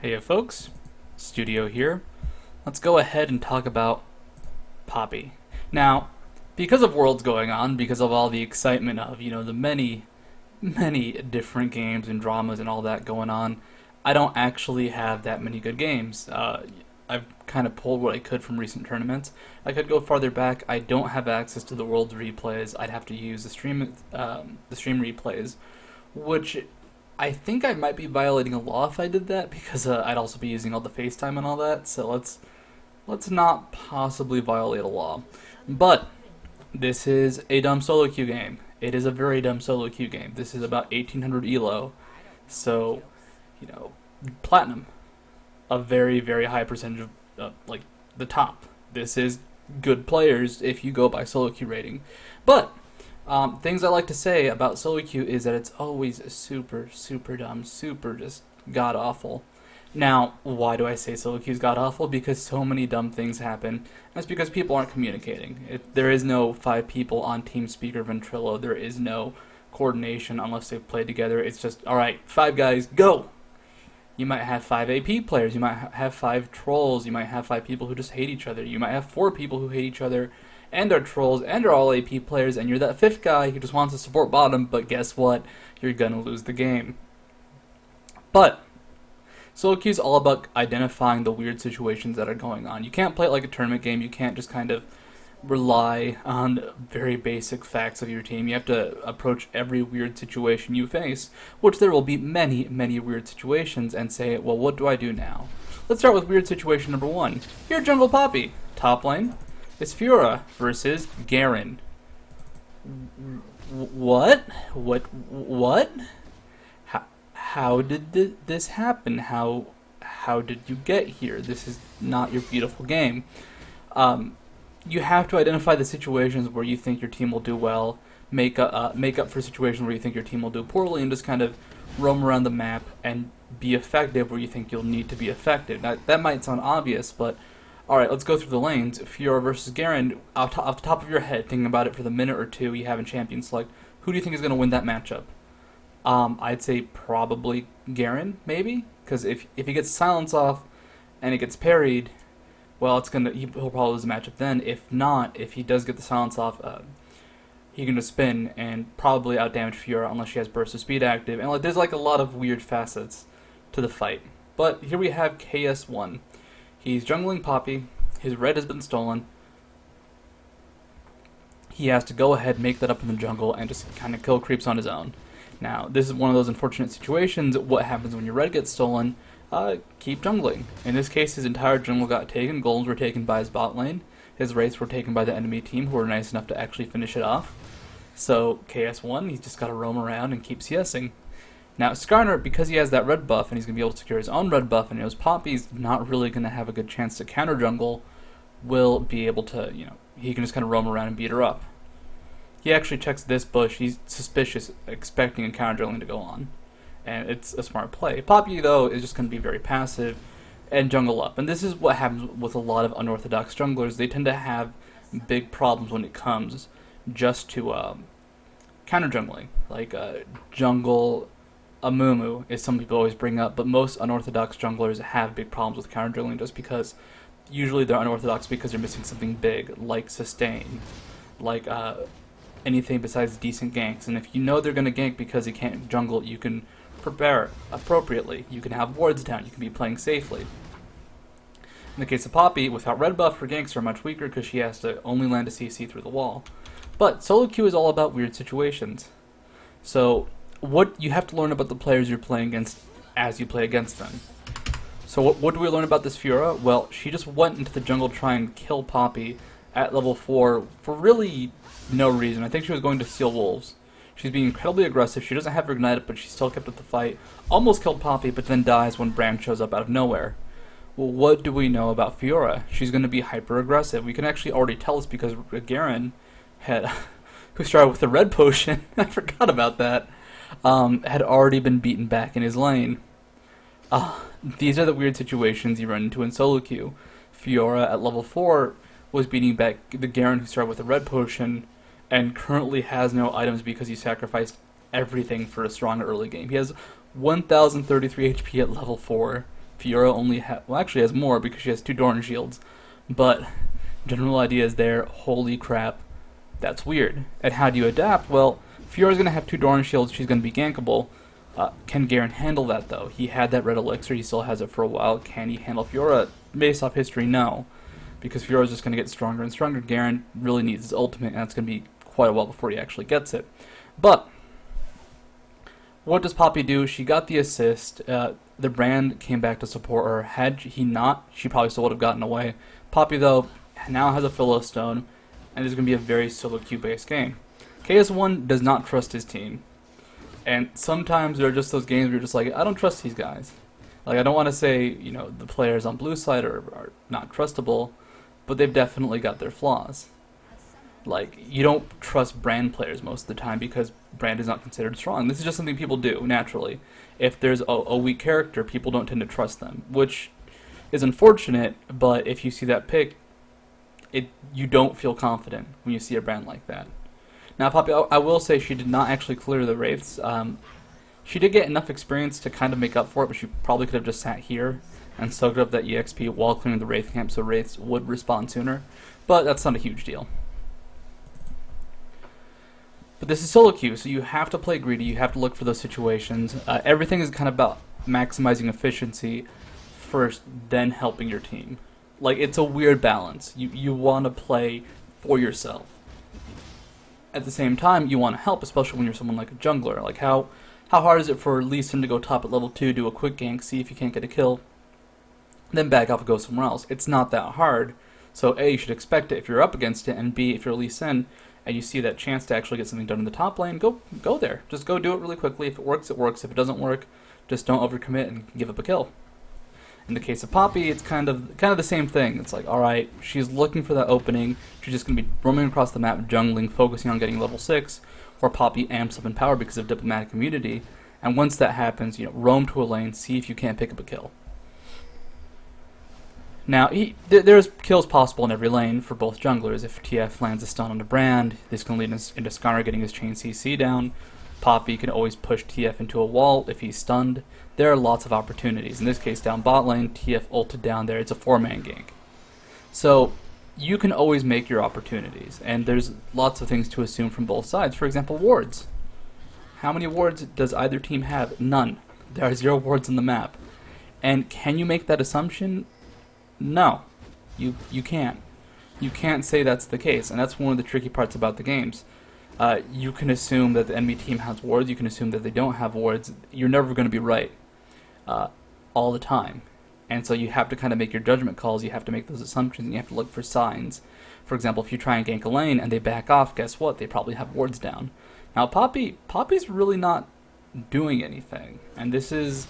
Hey folks, Studio here. Let's go ahead and talk about Poppy. Now, because of Worlds going on, because of all the excitement of, the many different games and dramas and all that going on, I don't actually have that many good games. I've kind of pulled what I could from recent tournaments. I could go farther back. I don't have access to the Worlds replays. I'd have to use the stream replays, which I think I might be violating a law if I did that because I'd also be using all the FaceTime and all that. So let's not possibly violate a law. But this is a dumb solo queue game. It is a very dumb solo queue game. This is about 1800 elo, so platinum, a very high percentage of like the top. This is good players if you go by solo queue rating, but things I like to say about solo queue is that it's always super dumb, super just god awful. Now, why do I say solo queue is god awful? Because so many dumb things happen. That's because people aren't communicating. There is no 5 people on TeamSpeak or Ventrilo. There is no coordination unless they've played together. It's just, alright, 5 guys, go! You might have 5 AP players, you might have 5 trolls, you might have 5 people who just hate each other, you might have 4 people who hate each other and are trolls and are all AP players, and you're that 5th guy who just wants to support bottom, but guess what? You're gonna lose the game. But solo queue is all about identifying the weird situations that are going on. You can't play it like a tournament game, you can't just kind of rely on very basic facts of your team. You have to approach every weird situation you face, which there will be many weird situations, and say, well, what do I do now? Let's start with weird situation number 1. You're Jungle Poppy. Top lane is Fiora versus Garen. What? How did this happen? How did you get here? This is not your beautiful game. You have to identify the situations where you think your team will do well, make up for situations where you think your team will do poorly, and just kind of roam around the map and be effective where you think you'll need to be effective. Now, that might sound obvious, but alright, let's go through the lanes. Fiora versus Garen, off the top of your head, thinking about it for the minute or two you have in Champion Select, who do you think is going to win that matchup? I'd say probably Garen, maybe? Because if he gets silence off and it gets parried, well, he'll probably lose the matchup then. If not, if he does get the silence off, he can just spin and probably outdamage Fiora unless she has Burst of Speed active. And there's a lot of weird facets to the fight. But here we have KS1. He's jungling Poppy. His red has been stolen. He has to go ahead, make that up in the jungle, and just kind of kill creeps on his own. Now, this is one of those unfortunate situations. What happens when your red gets stolen? Keep jungling. In this case, his entire jungle got taken. Golems were taken by his bot lane. His wraiths were taken by the enemy team, who were nice enough to actually finish it off. So, KS1, he's just got to roam around and keep CSing. Now, Skarner, because he has that red buff, and he's going to be able to secure his own red buff, and knows Poppy's not really going to have a good chance to counter jungle, will be able to, he can just kind of roam around and beat her up. He actually checks this bush. He's suspicious, expecting a counter jungling to go on. And it's a smart play. Poppy, though, is just going to be very passive and jungle up. And this is what happens with a lot of unorthodox junglers. They tend to have big problems when it comes just to counter jungling. Jungle Amumu is something people always bring up, but most unorthodox junglers have big problems with counter jungling just because usually they're unorthodox because they're missing something big, like sustain, like anything besides decent ganks. And if you know they're going to gank because they can't jungle, you can prepare appropriately. You can have wards down. You can be playing safely. In the case of Poppy, without red buff, her ganks are much weaker because she has to only land a CC through the wall. But solo queue is all about weird situations. So what you have to learn about the players you're playing against as you play against them. So what do we learn about this Fiora? Well, she just went into the jungle to try and kill Poppy at level 4 for really no reason. I think she was going to steal wolves. She's being incredibly aggressive. She doesn't have her ignite, but she still kept up the fight. Almost killed Poppy, but then dies when Brand shows up out of nowhere. Well, what do we know about Fiora? She's going to be hyper aggressive. We can actually already tell this because Garen who started with the red potion, I forgot about that, had already been beaten back in his lane. These are the weird situations you run into in solo queue. Fiora at level 4 was beating back the Garen who started with the red potion and currently has no items because he sacrificed everything for a strong early game. He has 1033 HP at level 4 Fiora only well, actually has more because she has 2 Doran shields, but general idea is there. Holy crap, that's weird. And how do you adapt? Well, Fiora's gonna have 2 Doran shields. She's gonna be gankable. Can Garen handle that though? He had that red elixir. He still has it for a while. Can he handle Fiora? Based off history, no, because Fiora's just gonna get stronger and stronger. Garen really needs his ultimate, and that's gonna be quite a while before he actually gets it. But what does Poppy do? She got the assist. The brand came back to support her. Had he not, she probably still would have gotten away. Poppy, though, now has a Philistone, and it's going to be a very solo queue based game. KS1 does not trust his team. And sometimes there are just those games where you're just like, I don't trust these guys. Like, I don't want to say, you know, the players on blue side are not trustable, but they've definitely got their flaws. Like, you don't trust brand players most of the time because brand is not considered strong. This is just something people do, naturally. If there's a weak character, people don't tend to trust them, which is unfortunate, but if you see that pick, you don't feel confident when you see a brand like that. Now, Poppy, I will say she did not actually clear the Wraiths. She did get enough experience to kind of make up for it, but she probably could have just sat here and soaked up that EXP while clearing the Wraith camp so Wraiths would respawn sooner, but that's not a huge deal. But this is solo queue, so you have to play greedy, you have to look for those situations. Everything is kind of about maximizing efficiency first, then helping your team. Like, it's a weird balance. You want to play for yourself. At the same time, you want to help, especially when you're someone like a jungler. Like, how hard is it for Lee Sin to go top at level 2, do a quick gank, see if you can't get a kill, then back off and go somewhere else? It's not that hard. So A, you should expect it if you're up against it, and B, if you're Lee Sin, and you see that chance to actually get something done in the top lane, go there. Just go do it really quickly. If it works, it works. If it doesn't work, just don't overcommit and give up a kill. In the case of Poppy, it's kind of the same thing. It's like, alright, she's looking for that opening. She's just going to be roaming across the map, jungling, focusing on getting level 6, or Poppy amps up in power because of diplomatic immunity. And once that happens, roam to a lane, see if you can't pick up a kill. Now, there's kills possible in every lane for both junglers. If TF lands a stun on a brand, this can lead into Skarner getting his chain CC down. Poppy can always push TF into a wall if he's stunned. There are lots of opportunities. In this case, down bot lane, TF ulted down there. It's a 4-man gank. So, you can always make your opportunities. And there's lots of things to assume from both sides. For example, wards. How many wards does either team have? None. There are 0 wards on the map. And can you make that assumption? No, you can't. You can't say that's the case, and that's one of the tricky parts about the games. You can assume that the enemy team has wards, you can assume that they don't have wards. You're never going to be right all the time. And so you have to kind of make your judgment calls, you have to make those assumptions, and you have to look for signs. For example, if you try and gank a lane and they back off, guess what? They probably have wards down. Now Poppy's really not doing anything, and this is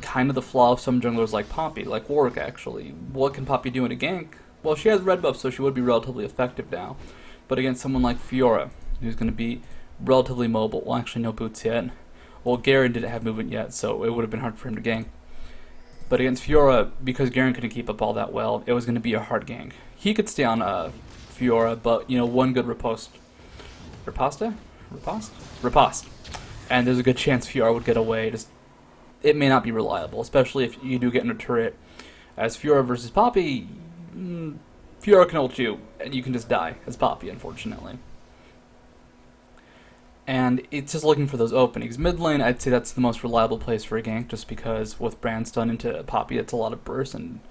kind of the flaw of some junglers like Poppy, like Warwick actually. What can Poppy do in a gank? Well, she has red buff, so she would be relatively effective now. But against someone like Fiora, who's going to be relatively mobile, well, actually no boots yet. Well, Garen didn't have movement yet, so it would have been hard for him to gank. But against Fiora, because Garen couldn't keep up all that well, it was going to be a hard gank. He could stay on Fiora, but, one good riposte. Riposte. And there's a good chance Fiora would get away. It may not be reliable, especially if you do get in a turret. As Fiora versus Poppy, Fiora can ult you, and you can just die as Poppy, unfortunately. And it's just looking for those openings. Mid lane, I'd say that's the most reliable place for a gank, just because with Brand stun into Poppy, it's a lot of burst, and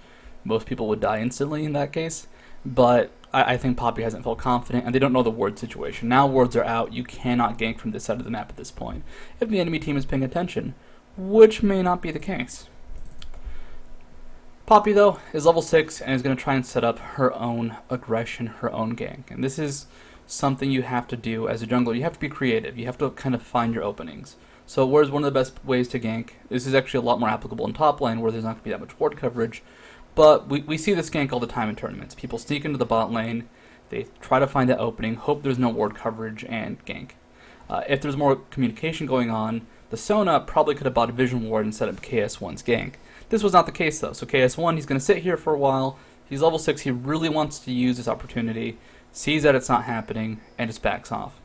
most people would die instantly in that case. But I think Poppy hasn't felt confident, and they don't know the ward situation. Now wards are out, you cannot gank from this side of the map at this point, if the enemy team is paying attention, which may not be the case. Poppy, though, is level 6 and is going to try and set up her own aggression, her own gank. And this is something you have to do as a jungler. You have to be creative. You have to kind of find your openings. So where's one of the best ways to gank? This is actually a lot more applicable in top lane where there's not going to be that much ward coverage. But we see this gank all the time in tournaments. People sneak into the bot lane, they try to find that opening, hope there's no ward coverage, and gank. If there's more communication going on, the Sona probably could have bought a Vision Ward and set up KS1's gank. This was not the case though, so KS1, he's going to sit here for a while, he's level 6, he really wants to use this opportunity, sees that it's not happening, and just backs off.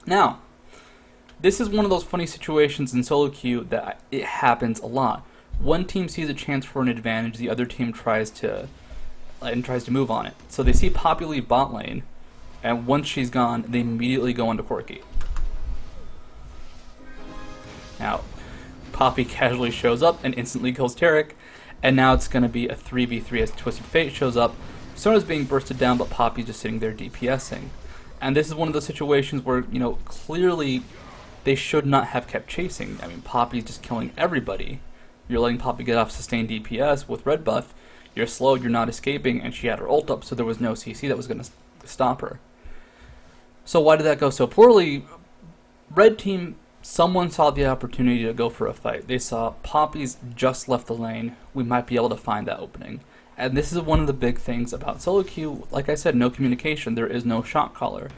Now, this is one of those funny situations in solo queue that it happens a lot. one team sees a chance for an advantage, the other team tries to move on it. So they see Poppy leave bot lane, and once she's gone, they immediately go into Corki. Now, Poppy casually shows up and instantly kills Taric, and now it's going to be a 3v3 as Twisted Fate shows up. Sona's being bursted down, but Poppy's just sitting there DPSing. And this is one of those situations where, clearly they should not have kept chasing. I mean, Poppy's just killing everybody. You're letting Poppy get off sustained DPS with red buff. You're slowed, you're not escaping, and she had her ult up, so there was no CC that was going to stop her. So why did that go so poorly? Red team, someone saw the opportunity to go for a fight. They saw Poppy's just left the lane. We might be able to find that opening. And this is one of the big things about solo queue. Like I said, no communication. There is no shot caller.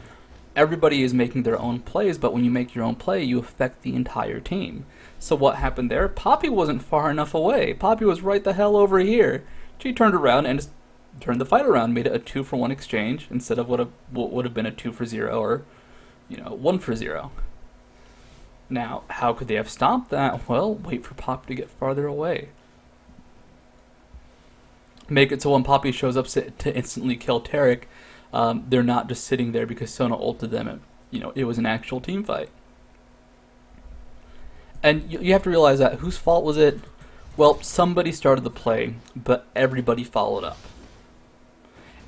Everybody is making their own plays, but when you make your own play, you affect the entire team. So what happened there? Poppy wasn't far enough away. Poppy was right the hell over here. She turned around and just turned the fight around, made it a 2-for-1 exchange instead of what would have been a 2-for-0 or 1-for-0. Now, how could they have stopped that? Well, wait for Poppy to get farther away. Make it so when Poppy shows up to instantly kill Taric, they're not just sitting there because Sona ulted them. And, it was an actual team fight. And you have to realize that whose fault was it? Well, somebody started the play, but everybody followed up.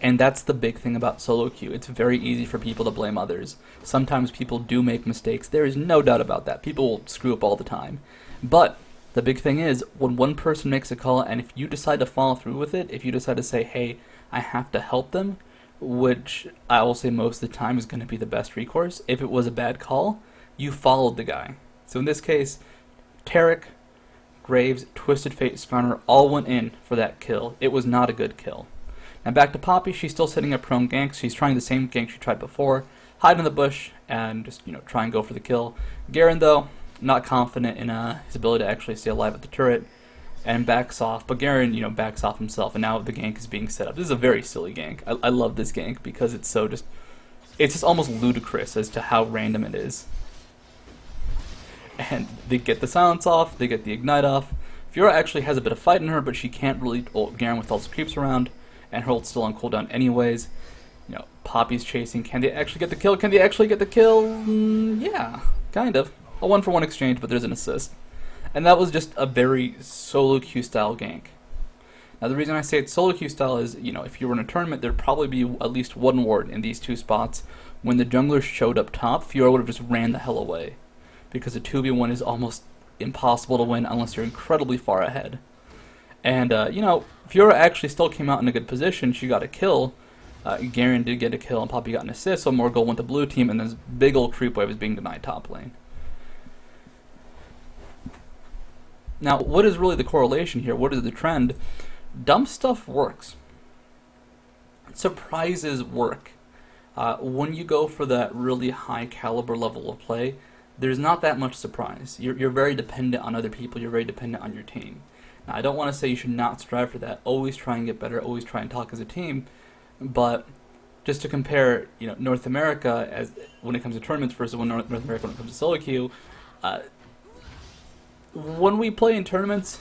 And that's the big thing about solo queue. It's very easy for people to blame others. Sometimes people do make mistakes. There is no doubt about that. People will screw up all the time. But the big thing is, when one person makes a call, and if you decide to follow through with it, if you decide to say, hey, I have to help them, which I will say most of the time is going to be the best recourse, if it was a bad call, you followed the guy. So in this case, Taric, Graves, Twisted Fate, Skarner all went in for that kill. It was not a good kill. Now back to Poppy, she's still sitting at prone ganks. She's trying the same gank she tried before. Hide in the bush and just, try and go for the kill. Garen, though, not confident in his ability to actually stay alive at the turret and backs off. But Garen, backs off himself, and now the gank is being set up. This is a very silly gank. I love this gank because it's just almost ludicrous as to how random it is. And they get the silence off, they get the ignite off. Fiora actually has a bit of fight in her, but she can't really ult Garen with all those creeps around, and her ult's still on cooldown anyways. Poppy's chasing. Can they actually get the kill? Can they actually get the kill? Yeah, kind of. A 1-for-1 exchange, but there's an assist. And that was just a very solo queue style gank. Now the reason I say it's solo queue style is, if you were in a tournament, there'd probably be at least one ward in these two spots. When the jungler showed up top, Fiora would have just ran the hell away. Because a 2v1 is almost impossible to win unless you're incredibly far ahead. And, Fiora actually still came out in a good position. She got a kill. Garen did get a kill, and Poppy got an assist, so more goal went to blue team, and this big old creep wave is being denied top lane. Now, what is really the correlation here? What is the trend? Dumb stuff works. Surprises work. When you go for that really high caliber level of play, there's not that much surprise. You're very dependent on other people. You're very dependent on your team. Now, I don't want to say you should not strive for that. Always try and get better. Always try and talk as a team. But just to compare, North America as when it comes to tournaments versus North America when it comes to solo queue, when we play in tournaments,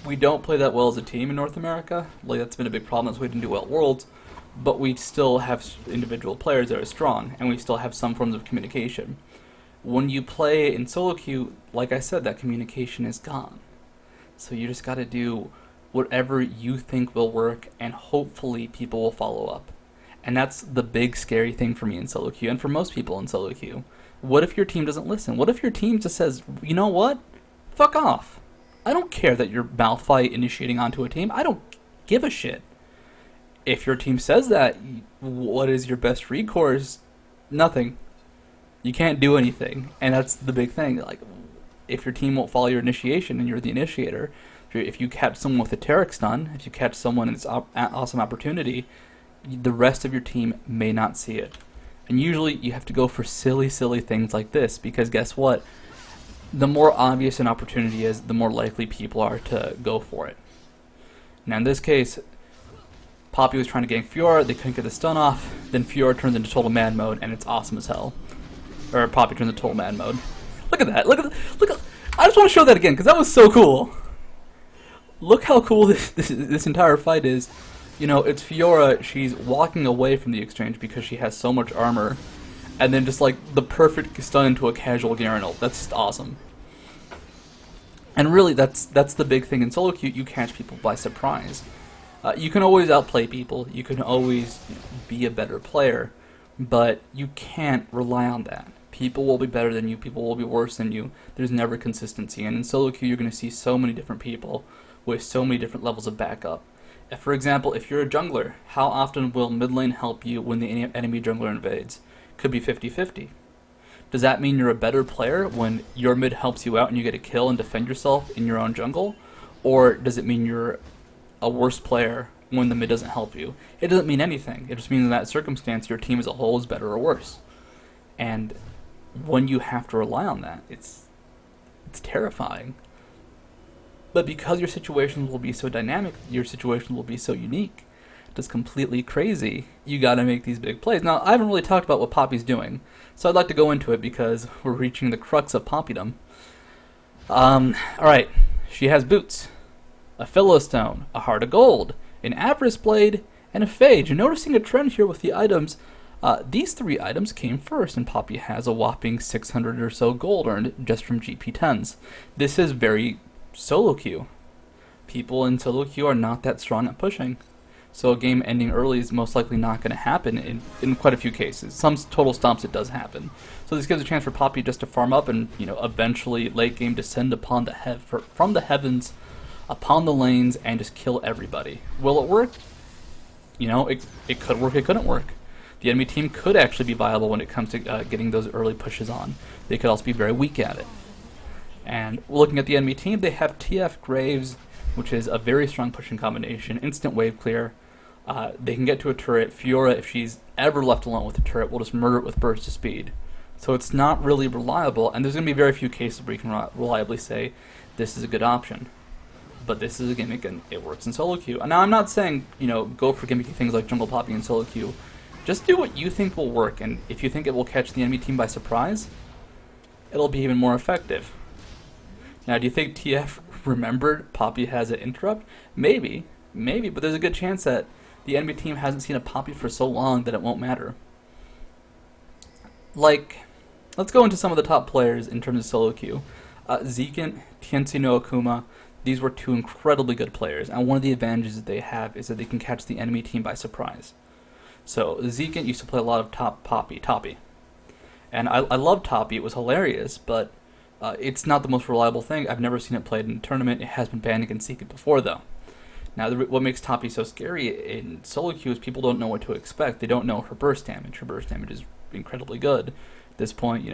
we don't play that well as a team in North America. Like, that's been a big problem. That's why we didn't do well at Worlds. But we still have individual players that are strong, and we still have some forms of communication. When you play in solo queue, like I said, that communication is gone. So you just got to do whatever you think will work, and hopefully people will follow up. And that's the big scary thing for me in solo queue, and for most people in solo queue. What if your team doesn't listen? What if your team just says, you know what? Fuck off. I don't care that you're Malphite initiating onto a team. I don't give a shit. If your team says that, what is your best recourse? Nothing. You can't do anything. And that's the big thing. Like, if your team won't follow your initiation and you're the initiator, if you catch someone with a Taric stun, if you catch someone in this awesome opportunity, the rest of your team may not see it. And usually you have to go for silly, silly things like this, because guess what? The more obvious an opportunity is, the more likely people are to go for it. Now in this case, Poppy was trying to gank Fiora, they couldn't get the stun off, then Fiora turns into total mad mode, and it's awesome as hell. Or Poppy turns into total mad mode. Look at that, look at I just want to show that again, because that was so cool. look how cool this entire fight is. You know, it's Fiora, she's walking away from the exchange because she has so much armor, and then just like the perfect stun into a casual Garen ult. That's just awesome. And really, that's the big thing in solo queue. You catch people by surprise. You can always outplay people. You can always be a better player, but you can't rely on that. People will be better than you. People will be worse than you. There's never consistency. And in solo queue, you're going to see so many different people with so many different levels of backup. For example, if you're a jungler, how often will mid lane help you when the enemy jungler invades? Could be 50-50. Does that mean you're a better player when your mid helps you out and you get a kill and defend yourself in your own jungle? Or does it mean you're a worse player when the mid doesn't help you? It doesn't mean anything. It just means in that circumstance your team as a whole is better or worse. And when you have to rely on that, it's terrifying. But because your situations will be so dynamic, your situations will be so unique, just completely crazy, you gotta make these big plays. Now, I haven't really talked about what Poppy's doing, so I'd like to go into it because we're reaching the crux of Poppydom. Alright, she has boots, a Philistone, a Heart of Gold, an Avarice Blade, and a Phage. You're noticing a trend here with the items. These 3 items came first, and Poppy has a whopping 600 or so gold earned just from GP10s. This is very solo queue. People in solo queue are not that strong at pushing. So a game ending early is most likely not going to happen in quite a few cases. Some total stomps it does happen. So this gives a chance for Poppy just to farm up and eventually late game descend upon from the heavens upon the lanes and just kill everybody. Will it work? It could work, it couldn't work. The enemy team could actually be viable when it comes to getting those early pushes on. They could also be very weak at it. And looking at the enemy team, they have TF Graves, which is a very strong pushing combination, instant wave clear. They can get to a turret. Fiora, if she's ever left alone with a turret, will just murder it with burst of speed. So it's not really reliable, and there's going to be very few cases where you can reliably say this is a good option. But this is a gimmick, and it works in solo queue. And now I'm not saying, go for gimmicky things like Jungle Poppy in solo queue. Just do what you think will work, and if you think it will catch the enemy team by surprise, it'll be even more effective. Now, do you think TF remembered Poppy has an interrupt? Maybe, but there's a good chance that the enemy team hasn't seen a Poppy for so long that it won't matter. Like, let's go into some of the top players in terms of solo queue. Zekint, Tianzi no Akuma, these were 2 incredibly good players, and one of the advantages that they have is that they can catch the enemy team by surprise. So, Zekint used to play a lot of Toppy. And I love Toppy, it was hilarious, but it's not the most reliable thing. I've never seen it played in a tournament. It has been banned against Zekint before, though. Now, what makes Toppy so scary in solo queue is people don't know what to expect. They don't know her burst damage. Her burst damage is incredibly good. At this point,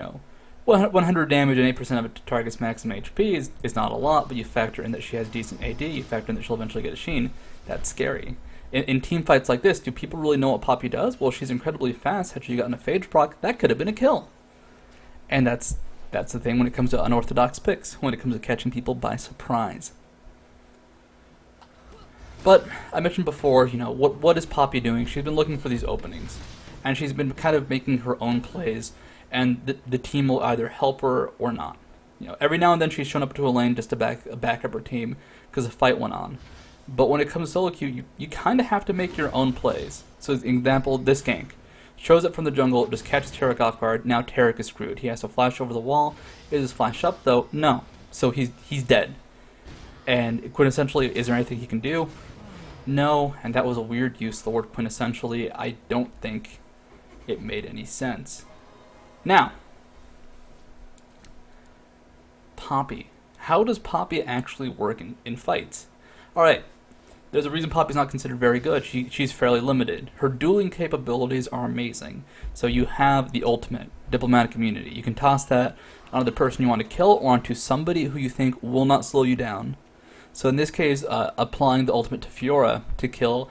100 damage and 8% of a target's maximum HP is not a lot, but you factor in that she has decent AD, you factor in that she'll eventually get a Sheen. That's scary. In team fights like this, do people really know what Poppy does? Well, she's incredibly fast. Had she gotten a Phage proc, that could have been a kill. And that's the thing when it comes to unorthodox picks, when it comes to catching people by surprise. But I mentioned before, what is Poppy doing? She's been looking for these openings, and she's been kind of making her own plays, and the team will either help her or not. Every now and then she's shown up to a lane just to back up her team because a fight went on. But when it comes to solo queue, you kind of have to make your own plays. So, as an example, this gank. Shows up from the jungle, just catches Taric off guard. Now Taric is screwed. He has to flash over the wall. Is his flash up, though? No. So he's dead. And quintessentially, is there anything he can do? No. And that was a weird use of the word quintessentially. I don't think it made any sense. Now, Poppy. How does Poppy actually work in fights? Alright. There's a reason Poppy's not considered very good. She's fairly limited. Her dueling capabilities are amazing. So you have the ultimate, Diplomatic Immunity. You can toss that onto the person you want to kill or onto somebody who you think will not slow you down. So in this case, applying the ultimate to Fiora to kill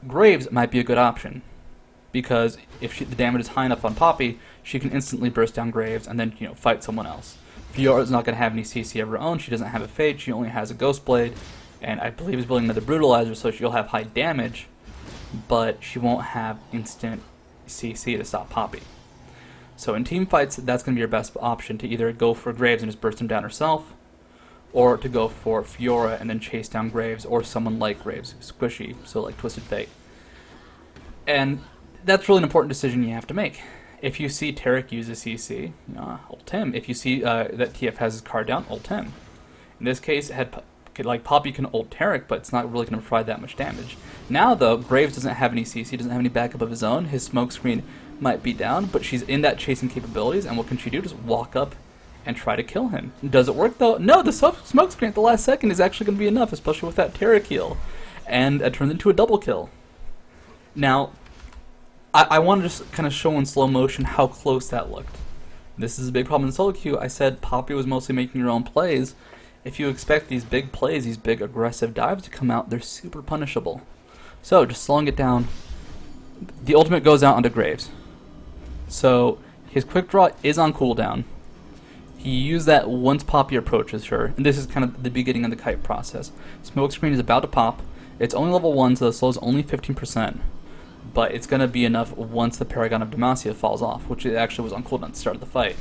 Graves might be a good option. Because if the damage is high enough on Poppy, she can instantly burst down Graves and then fight someone else. Fiora's not going to have any CC of her own. She doesn't have a Fate. She only has a Ghost Blade. And I believe is building another Brutalizer, so she'll have high damage, but she won't have instant CC to stop Poppy. So in team fights, that's going to be your best option, to either go for Graves and just burst him down herself, or to go for Fiora and then chase down Graves, or someone like Graves, squishy, so like Twisted Fate. And that's really an important decision you have to make. If you see Taric use a CC, ult him. If you see that TF has his card down, ult him. In this case, Poppy can ult Taric, but it's not really going to provide that much damage. Now, though, Graves doesn't have any CC, doesn't have any backup of his own. His smoke screen might be down, but she's in that chasing capabilities, and what can she do? Just walk up and try to kill him. Does it work, though? No, the smoke screen at the last second is actually going to be enough, especially with that Taric heal. And it turns into a double kill. Now, I want to just kind of show in slow motion how close that looked. This is a big problem in solo queue. I said Poppy was mostly making her own plays. If you expect these big plays, these big aggressive dives to come out, they're super punishable. So, just slowing it down, the ultimate goes out onto Graves. So, his quick draw is on cooldown. He used that once Poppy approaches her, and this is kind of the beginning of the kite process. Smoke screen is about to pop. It's only level 1, so the slow is only 15%. But it's going to be enough once the Paragon of Demacia falls off, which it actually was on cooldown at the start of the fight.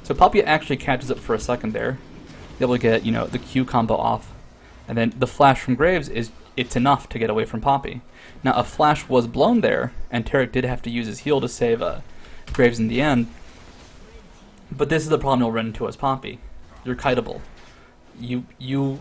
So Poppy actually catches up for a second there, able to get, the Q combo off, and then the flash from Graves it's enough to get away from Poppy. Now a flash was blown there, and Taric did have to use his heal to save Graves in the end. But this is the problem you'll run into as Poppy. You're kiteable. You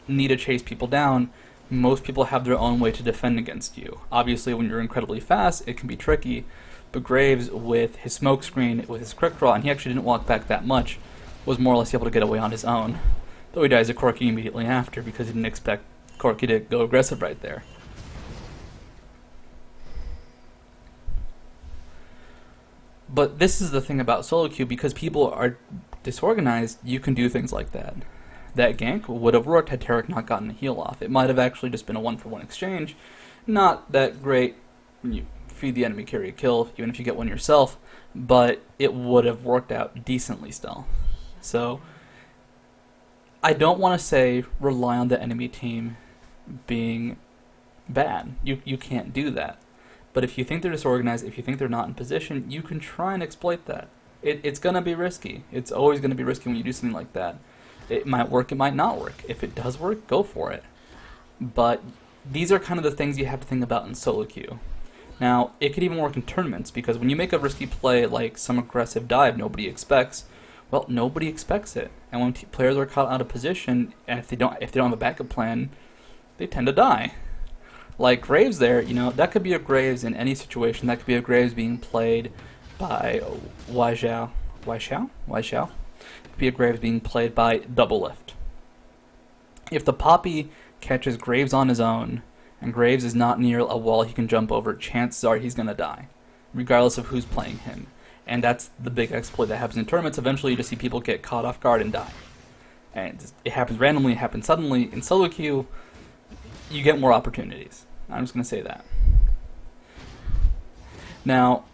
need to chase people down. Most people have their own way to defend against you. Obviously, when you're incredibly fast, it can be tricky. But Graves, with his smoke screen, with his quick draw, and he actually didn't walk back that much, was more or less able to get away on his own. Though he dies to Corki immediately after because he didn't expect Corki to go aggressive right there. But this is the thing about solo queue, because people are disorganized, you can do things like that. That gank would have worked had Taric not gotten a heal off. It might have actually just been a 1-for-1 exchange. Not that great when you feed the enemy carry a kill, even if you get one yourself, but it would have worked out decently still. So, I don't want to say rely on the enemy team being bad. You can't do that. But if you think they're disorganized, if you think they're not in position, you can try and exploit that. It's going to be risky. It's always going to be risky when you do something like that. It might work, it might not work. If it does work, go for it. But these are kind of the things you have to think about in solo queue. Now, it could even work in tournaments, because when you make a risky play like some aggressive dive nobody expects, well, nobody expects it. And when players are caught out of position, and if they don't have a backup plan, they tend to die. Like Graves there, that could be a Graves in any situation. That could be a Graves being played by Wai Xiao. It could be a Graves being played by Doublelift. If the Poppy catches Graves on his own, and Graves is not near a wall he can jump over, chances are he's going to die, regardless of who's playing him. And that's the big exploit that happens in tournaments. Eventually you just see people get caught off guard and die. And it happens randomly, it happens suddenly. In solo queue, you get more opportunities. I'm just going to say that. Now,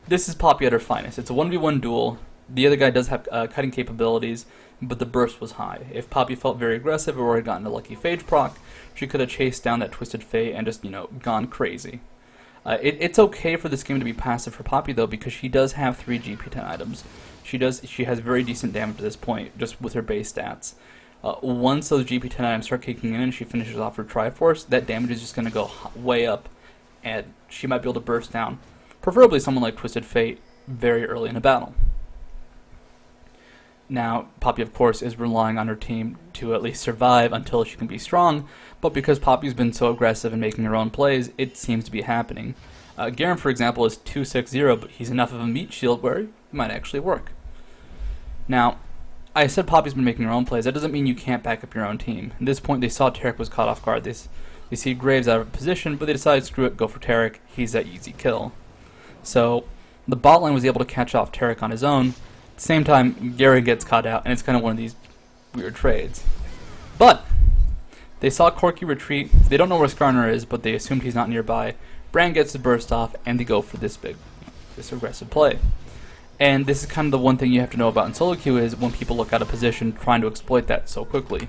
this is Poppy at her finest. It's a 1v1 duel. The other guy does have cutting capabilities, but the burst was high. If Poppy felt very aggressive or had gotten a lucky Phage proc, she could have chased down that Twisted Fate and just, gone crazy. It's okay for this game to be passive for Poppy, though, because she does have 3 GP10 items. She has very decent damage at this point, just with her base stats. Once those GP10 items start kicking in and she finishes off her Triforce, that damage is just going to go way up, and she might be able to burst down, preferably someone like Twisted Fate, very early in a battle. Now, Poppy, of course, is relying on her team to at least survive until she can be strong, but because Poppy's been so aggressive in making her own plays, it seems to be happening. Garen, for example, is 260, but he's enough of a meat shield where it might actually work. Now, I said Poppy's been making her own plays. That doesn't mean you can't back up your own team. At this point, they saw Taric was caught off guard. They see Graves out of position, but they decided, screw it, go for Taric. He's that easy kill. So, the bot lane was able to catch off Taric on his own. At the same time, Garen gets caught out, and it's kind of one of these weird trades. But they saw Corki retreat. They don't know where Skarner is, but they assumed he's not nearby. Bran gets his burst off, and they go for this aggressive play. And this is kind of the one thing you have to know about in solo queue is when people look out of position, trying to exploit that so quickly.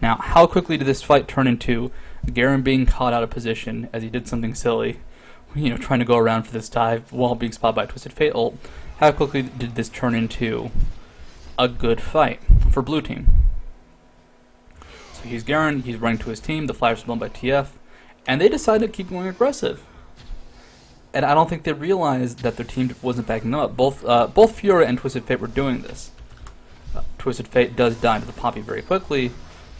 Now, how quickly did this fight turn into Garen being caught out of position as he did something silly, trying to go around for this dive while being spotted by a Twisted Fate ult? How quickly did this turn into a good fight for blue team? So he's Garen, he's running to his team, the flash is blown by TF, and they decided to keep going aggressive. And I don't think they realized that their team wasn't backing them up. Both Fiora and Twisted Fate were doing this. Twisted Fate does die to the Poppy very quickly.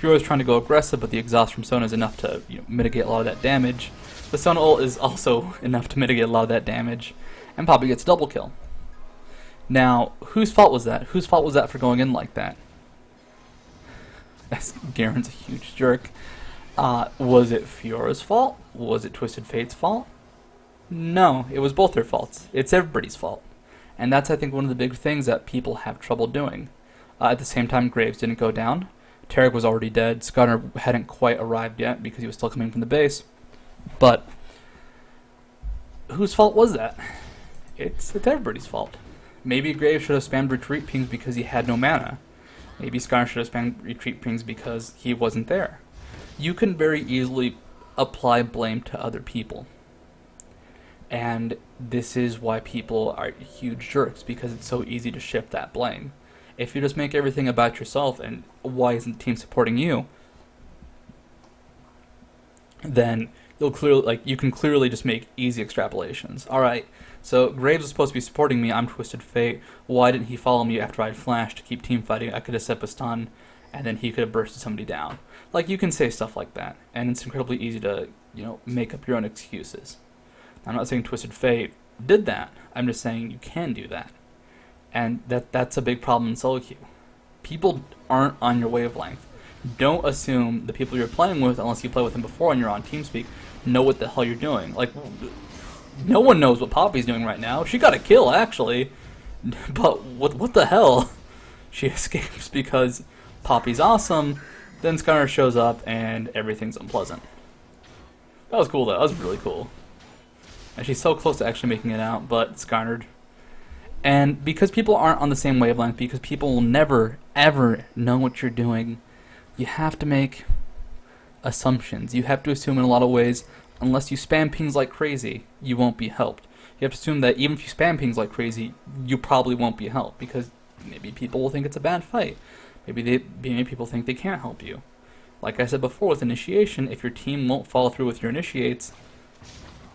Fiora's trying to go aggressive, but the exhaust from Sona is enough to mitigate a lot of that damage. The Sona ult is also enough to mitigate a lot of that damage, and Poppy gets a double kill. Now, whose fault was that? Whose fault was that for going in like that? Garen's a huge jerk. Was it Fiora's fault? Was it Twisted Fate's fault? No, it was both their faults. It's everybody's fault. And that's, I think, one of the big things that people have trouble doing. At the same time, Graves didn't go down. Taric was already dead. Skarner hadn't quite arrived yet because he was still coming from the base. But whose fault was that? It's everybody's fault. Maybe Graves should have spammed retreat pings because he had no mana. Maybe Skarner should have spammed retreat pings because he wasn't there. You can very easily apply blame to other people. And this is why people are huge jerks, because it's so easy to shift that blame. If you just make everything about yourself and why isn't the team supporting you, then you can clearly just make easy extrapolations. Alright, so Graves was supposed to be supporting me, I'm Twisted Fate, why didn't he follow me after I'd flashed to keep team fighting? I could have set a stun, and then he could have bursted somebody down. Like, you can say stuff like that, and it's incredibly easy to, make up your own excuses. I'm not saying Twisted Fate did that, I'm just saying you can do that. And that's a big problem in solo queue. People aren't on your wavelength. Don't assume the people you're playing with, unless you play with them before and you're on TeamSpeak, know what the hell you're doing. Like, no one knows what Poppy's doing right now. She got a kill, actually. But what the hell? She escapes because Poppy's awesome, then Skarner shows up and everything's unpleasant. That was cool, though. That was really cool. And she's so close to actually making it out, but Skarnered. And because people aren't on the same wavelength, because people will never, ever know what you're doing, you have to make assumptions. You have to assume in a lot of ways, unless you spam pings like crazy, you won't be helped. You have to assume that even if you spam pings like crazy, you probably won't be helped, because maybe people will think it's a bad fight. Maybe people think they can't help you. Like I said before with initiation, if your team won't follow through with your initiates,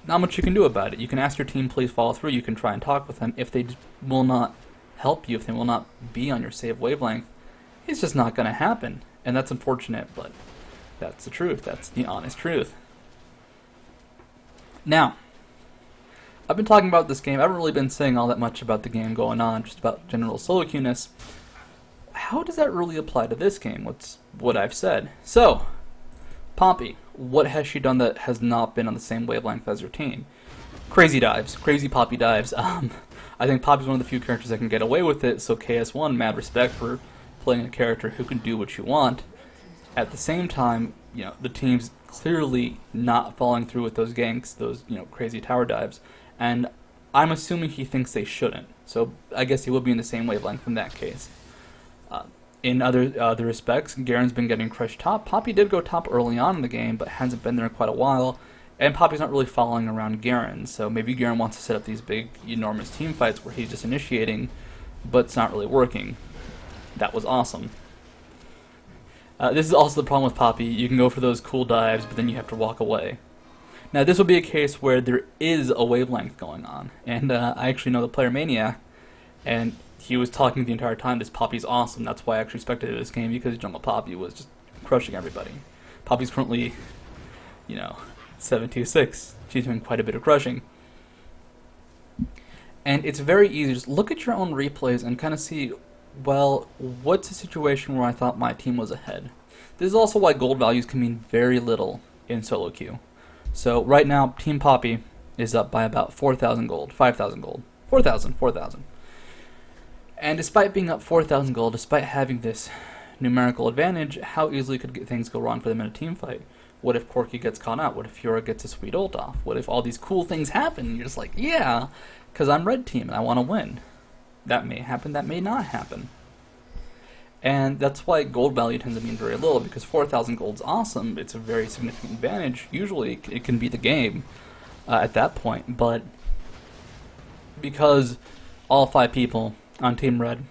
not much you can do about it. You can ask your team, please follow through. You can try and talk with them. If they will not help you, if they will not be on your save wavelength, it's just not going to happen. And that's unfortunate, but that's the truth. That's the honest truth. Now, I've been talking about this game. I haven't really been saying all that much about the game going on, just about general solo queue-ness. How does that really apply to this game? What's what I've said? So, Poppy, what has she done that has not been on the same wavelength as her team? Crazy dives, crazy Poppy dives. I think Poppy's one of the few characters that can get away with it, so KS1, mad respect for playing a character who can do what you want. At the same time, the team's clearly not following through with those ganks, those, crazy tower dives, and I'm assuming he thinks they shouldn't, so I guess he will be in the same wavelength in that case. In other respects, Garen's been getting crushed top. Poppy did go top early on in the game, but hasn't been there in quite a while, and Poppy's not really following around Garen, so maybe Garen wants to set up these big, enormous team fights where he's just initiating, but it's not really working. That was awesome. This is also the problem with Poppy. You can go for those cool dives, but then you have to walk away. Now, this would be a case where there is a wavelength going on, and I actually know the player Maniac, and he was talking the entire time, this Poppy's awesome. That's why I actually spectated this game, because Jungle Poppy was just crushing everybody. Poppy's currently, 726. She's doing quite a bit of crushing. And it's very easy. Just look at your own replays and kind of see, well, what's a situation where I thought my team was ahead? This is also why gold values can mean very little in solo queue. So right now, Team Poppy is up by about 4,000 gold, 5,000 gold, 4,000. And despite being up 4,000 gold, despite having this numerical advantage, how easily could things go wrong for them in a team fight? What if Corki gets caught out? What if Fiora gets a sweet ult off? What if all these cool things happen and you're just like, yeah, because I'm red team and I want to win? That may happen, that may not happen. And that's why gold value tends to mean very little, because 4,000 gold's awesome. It's a very significant advantage. Usually it can be the game at that point, but because all 5 people on Team Red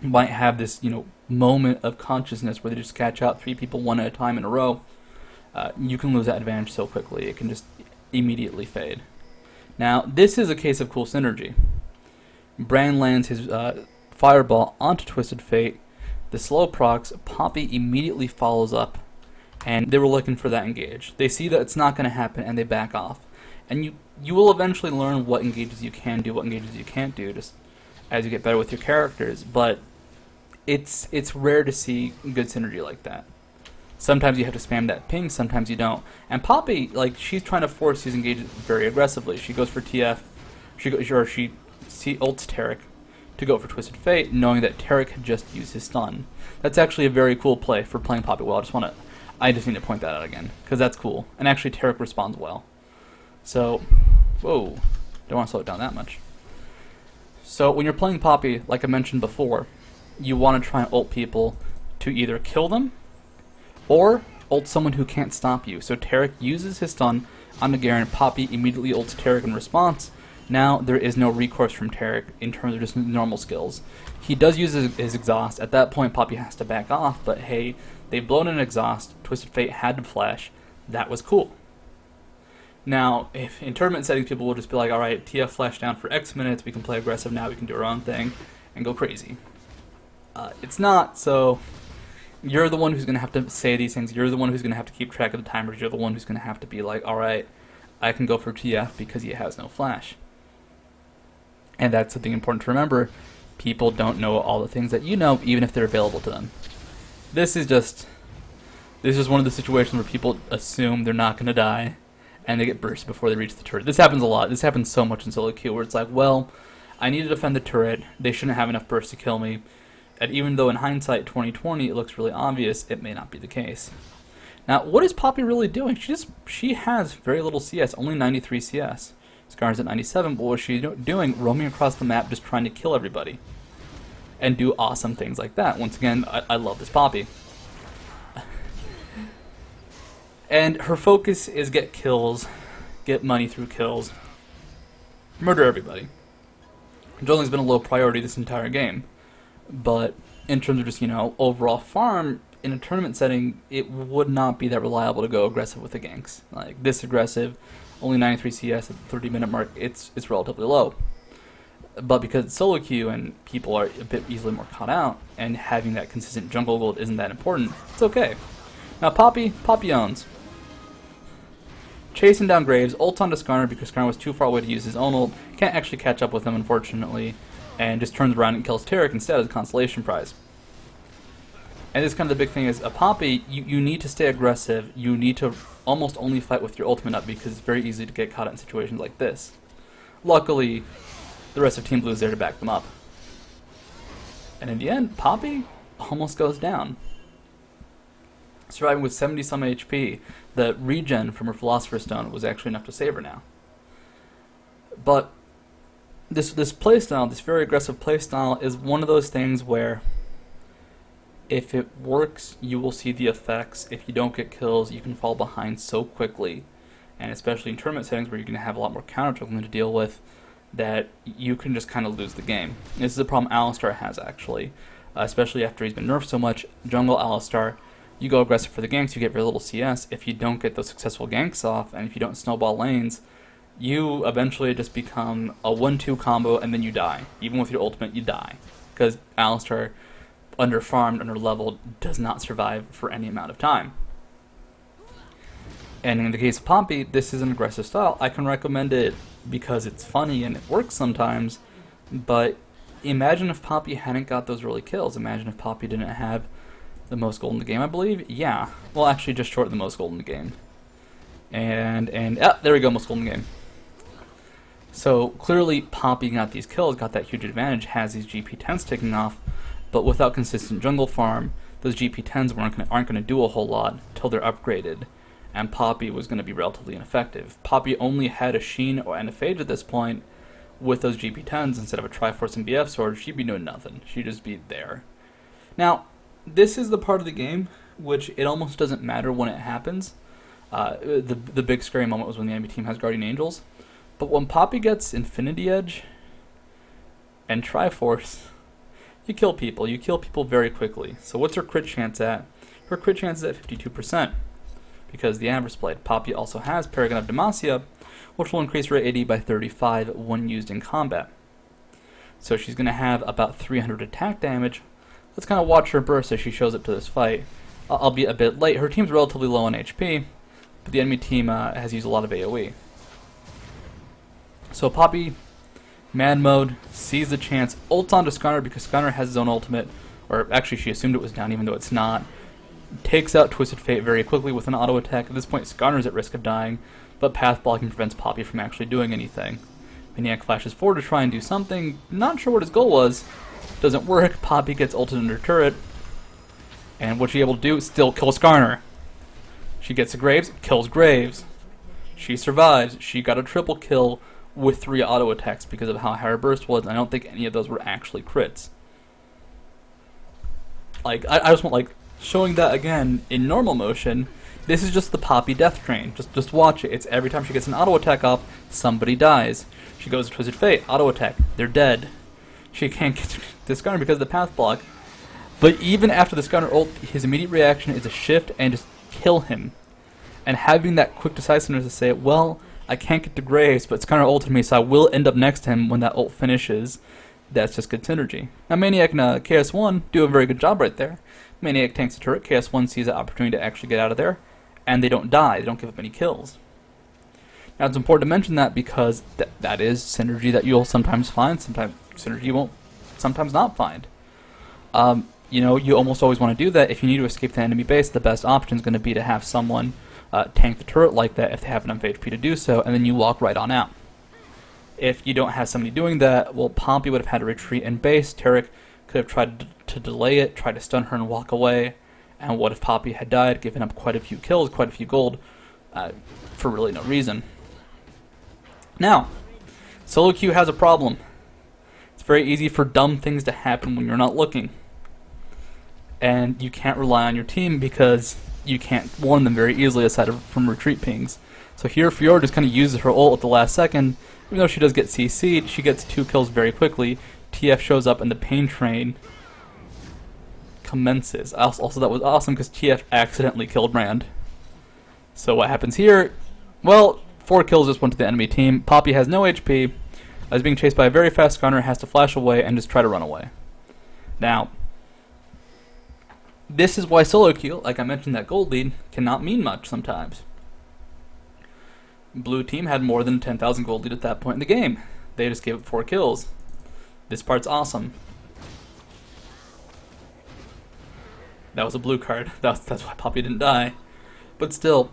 might have this, moment of consciousness where they just catch out 3 people one at a time in a row, you can lose that advantage so quickly. It can just immediately fade. Now, this is a case of cool synergy. Bran lands his fireball onto Twisted Fate. The slow procs, Poppy immediately follows up, and they were looking for that engage. They see that it's not going to happen, and they back off. And you will eventually learn what engages you can do, what engages you can't do, just as you get better with your characters. But it's rare to see good synergy like that. Sometimes you have to spam that ping, sometimes you don't. And Poppy, like, she's trying to force these engages very aggressively. She goes for TF, she ults Taric to go for Twisted Fate, knowing that Taric had just used his stun. That's actually a very cool play for playing Poppy well. I just need to point that out again, because that's cool. And actually Taric responds well. So, whoa, don't want to slow it down that much. So when you're playing Poppy, like I mentioned before, you want to try and ult people to either kill them, or ult someone who can't stop you. So Taric uses his stun on the Garen, Poppy immediately ults Taric in response. Now there is no recourse from Taric in terms of just normal skills. He does use his exhaust. At that point Poppy has to back off, but hey, they've blown an exhaust, Twisted Fate had to flash, that was cool. Now, if in tournament settings people will just be like, alright, TF flash down for X minutes, we can play aggressive now, we can do our own thing, and go crazy. It's not, so you're the one who's going to have to say these things, you're the one who's going to have to keep track of the timers, you're the one who's going to have to be like, alright, I can go for TF because he has no flash. And that's something important to remember. People don't know all the things that you know, even if they're available to them. This is one of the situations where people assume they're not going to die, and they get burst before they reach the turret. This happens a lot. This happens so much in solo queue, where it's like, well, I need to defend the turret, they shouldn't have enough burst to kill me. And even though in hindsight 2020 it looks really obvious, it may not be the case. Now, what is Poppy really doing? She has very little CS, only 93 CS. Skarner's at 97, but what is she doing? Roaming across the map, just trying to kill everybody. And do awesome things like that. Once again, I love this Poppy. And her focus is get kills, get money through kills, murder everybody. Jungling's been a low priority this entire game. But in terms of just, overall farm, in a tournament setting, it would not be that reliable to go aggressive with the ganks. Like, this aggressive, only 93 CS at the 30-minute mark, it's relatively low. But because it's solo queue and people are a bit easily more caught out, and having that consistent jungle gold isn't that important, it's okay. Now Poppy owns. Chasing down Graves, ults onto Skarner because Skarner was too far away to use his own ult, can't actually catch up with him unfortunately, and just turns around and kills Taric instead as a consolation prize. And this is kind of the big thing is, a Poppy, you need to stay aggressive, you need to almost only fight with your ultimate up because it's very easy to get caught in situations like this. Luckily, the rest of Team Blue is there to back them up. And in the end, Poppy almost goes down. Surviving with 70-some HP, the regen from her Philosopher's Stone was actually enough to save her now. But this playstyle, this very aggressive playstyle, is one of those things where if it works, you will see the effects. If you don't get kills, you can fall behind so quickly. And especially in tournament settings where you're going to have a lot more counter juggling to deal with, that you can just kind of lose the game. This is a problem Alistar has, actually. Especially after he's been nerfed so much. Jungle Alistar, you go aggressive for the ganks, you get very little CS. If you don't get those successful ganks off, and if you don't snowball lanes, you eventually just become a 1-2 combo, and then you die. Even with your ultimate, you die. Because Alistar, under-farmed, under-leveled, does not survive for any amount of time. And in the case of Poppy, this is an aggressive style. I can recommend it because it's funny and it works sometimes, but imagine if Poppy hadn't got those early kills. Imagine if Poppy didn't have the most gold in the game, I believe. Yeah. Well, actually, just short of the most gold in the game. And there we go, most gold in the game. So, clearly, Poppy got these kills, got that huge advantage, has these GP10s ticking off, but without consistent jungle farm, those GP10s aren't going to do a whole lot until they're upgraded, and Poppy was going to be relatively ineffective. Poppy only had a Sheen and a Phage at this point. With those GP10s, instead of a Triforce and BF sword, she'd be doing nothing. She'd just be there. Now, this is the part of the game which it almost doesn't matter when it happens. The big scary moment was when the enemy team has Guardian Angels. But when Poppy gets Infinity Edge and Triforce, you kill people. You kill people very quickly. So what's her crit chance at? Her crit chance is at 52%, because the Amber's Blade. Poppy also has Paragon of Demacia, which will increase her AD by 35 when used in combat. So she's going to have about 300 attack damage. Let's kind of watch her burst as she shows up to this fight. I'll be a bit late. Her team's relatively low on HP, but the enemy team has used a lot of AoE. So Poppy, Mad Mode, sees the chance, ults onto Skarner because Skarner has his own ultimate, or actually she assumed it was down even though it's not. Takes out Twisted Fate very quickly with an auto attack. At this point, Skarner's at risk of dying, but path blocking prevents Poppy from actually doing anything. Maniac flashes forward to try and do something. Not sure what his goal was. Doesn't work. Poppy gets ulted into her turret. And what's she able to do? Still kill Skarner. She gets to Graves, kills Graves. She survives. She got a triple kill with 3 auto attacks because of how high her burst was. And I don't think any of those were actually crits. Like, I just want, like, showing that again in normal motion. This is just the Poppy death train. Just watch it. It's every time she gets an auto attack off, somebody dies. She goes to Twisted Fate, auto attack, they're dead. She can't get to the Skarner because of the path block. But even after the Skarner ult, his immediate reaction is to shift and just kill him. And having that quick decisiveness to say, well, I can't get to Graves, but Skarner ulted me, so I will end up next to him when that ult finishes. That's just good synergy. Now Maniac and KS1 do a very good job right there. Maniac tanks the turret, KS1 sees the opportunity to actually get out of there, and they don't die, they don't give up any kills. Now it's important to mention that because that is synergy that you'll sometimes find, sometimes synergy you won't sometimes not find. You know, you almost always want to do that. If you need to escape the enemy base, the best option is going to be to have someone tank the turret like that if they have enough HP to do so, and then you walk right on out. If you don't have somebody doing that, well, Poppy would have had to retreat in base, Taric could have tried to delay it, try to stun her and walk away, and what if Poppy had died, given up quite a few kills, quite a few gold, for really no reason. Now, solo queue has a problem. It's very easy for dumb things to happen when you're not looking. And you can't rely on your team because you can't warn them very easily aside from retreat pings. So here Fiora just kind of uses her ult at the last second. Even though she does get CC'd, she gets 2 kills very quickly. TF shows up and the pain train commences. Also that was awesome because TF accidentally killed Rand. So what happens here? Well, 4 kills just went to the enemy team. Poppy has no HP. Is being chased by a very fast Skarner, has to flash away and just try to run away. Now, this is why solo queue, like I mentioned that gold lead, cannot mean much sometimes. Blue team had more than 10,000 gold lead at that point in the game. They just gave up 4 kills. This part's awesome. That was a blue card. That's why Poppy didn't die. But still,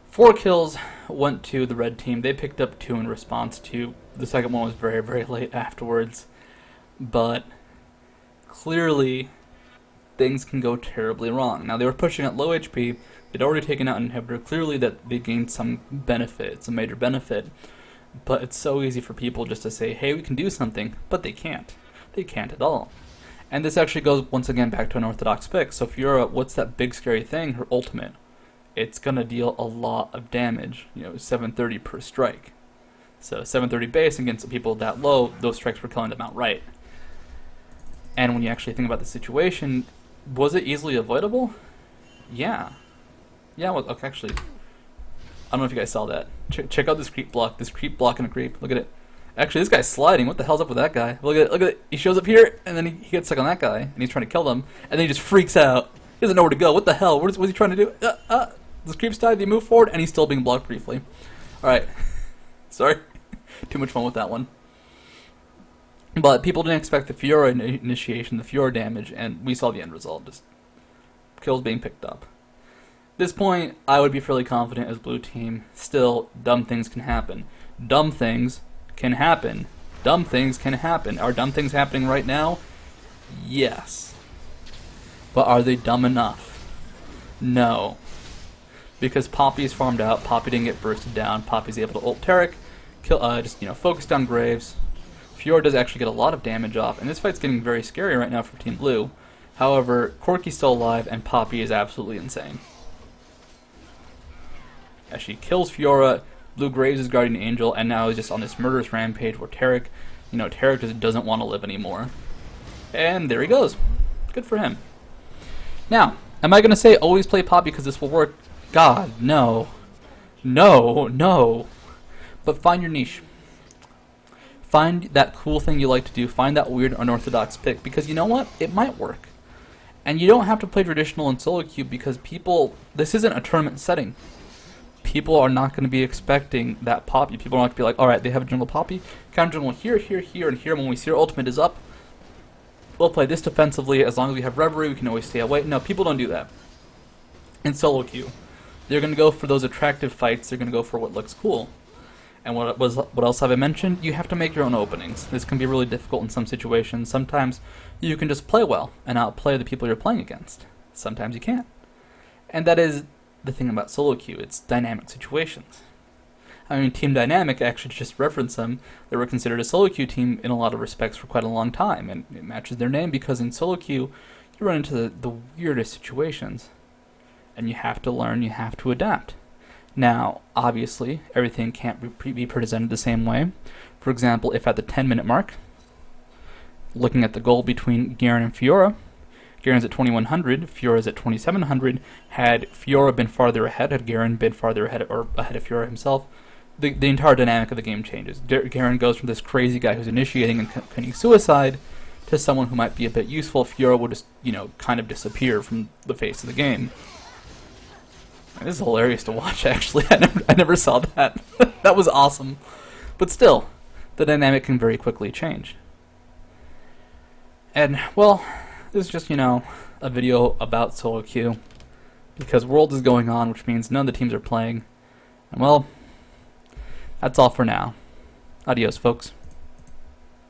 4 kills went to the red team. They picked up 2 in response to. The second one was very, very late afterwards. But clearly, things can go terribly wrong. Now, they were pushing at low HP. They'd already taken out an inhibitor. Clearly, that they gained some benefit, some major benefit. But it's so easy for people just to say, hey, we can do something. But they can't. They can't at all. And this actually goes, once again, back to an orthodox pick. So Fiora, what's that big scary thing? Her ultimate. It's going to deal a lot of damage. 730 per strike. So 730 base against people that low, those strikes were killing them outright. And when you actually think about the situation, was it easily avoidable? Yeah. Yeah, well, okay, actually, I don't know if you guys saw that. Check out this creep block. This creep block and a creep. Look at it. Actually, this guy's sliding. What the hell's up with that guy? Look at it. Look at it. He shows up here, and then he gets stuck on that guy, and he's trying to kill them, and then he just freaks out. He doesn't know where to go. What the hell? What's he trying to do? This creep's died. They move forward, and he's still being blocked briefly. All right. Sorry. Too much fun with that one. But people didn't expect the Fiora initiation, the Fiora damage, and we saw the end result. Just kills being picked up. At this point, I would be fairly confident as blue team. Still, dumb things can happen. Dumb things can happen. Dumb things can happen. Are dumb things happening right now? Yes. But are they dumb enough? No. Because Poppy's farmed out, Poppy didn't get bursted down, Poppy's able to ult Taric, kill, focus down Graves. Fiora does actually get a lot of damage off, and this fight's getting very scary right now for Team Blue. However, Corki's still alive, and Poppy is absolutely insane. As she kills Fiora, Blue Graves is Guardian Angel, and now is just on this murderous rampage where Taric, Taric just doesn't want to live anymore. And there he goes. Good for him. Now, am I going to say always play Poppy because this will work? God, no. No, no. But find your niche. Find that cool thing you like to do. Find that weird unorthodox pick, because you know what? It might work. And you don't have to play traditional in solo queue because people, this isn't a tournament setting. People are not going to be expecting that Poppy. People are not going to be like, alright, they have a jungle Poppy. Counter jungle here, here, here, and here. When we see our ultimate is up, we'll play this defensively. As long as we have Reverie, we can always stay away. No, people don't do that. In solo queue, they're going to go for those attractive fights. They're going to go for what looks cool. And what else have I mentioned? You have to make your own openings. This can be really difficult in some situations. Sometimes you can just play well and outplay the people you're playing against. Sometimes you can't. And that is the thing about solo queue. It's dynamic situations. I mean, Team Dynamic, actually just reference them. They were considered a solo queue team in a lot of respects for quite a long time, and it matches their name because in solo queue you run into the weirdest situations. And you have to learn, you have to adapt. Now, obviously, everything can't be presented the same way. For example, if at the 10-minute mark, looking at the goal between Garen and Fiora, Garen's at 2100, Fiora's at 2700. Had Fiora been farther ahead, had Garen been farther ahead of Fiora himself, the entire dynamic of the game changes. Garen goes from this crazy guy who's initiating and committing suicide to someone who might be a bit useful. Fiora will just, kind of disappear from the face of the game. This is hilarious to watch, actually. I never saw that. That was awesome. But still, the dynamic can very quickly change. And, well, this is just, a video about solo queue. Because World is going on, which means none of the teams are playing. And, well, that's all for now. Adios, folks.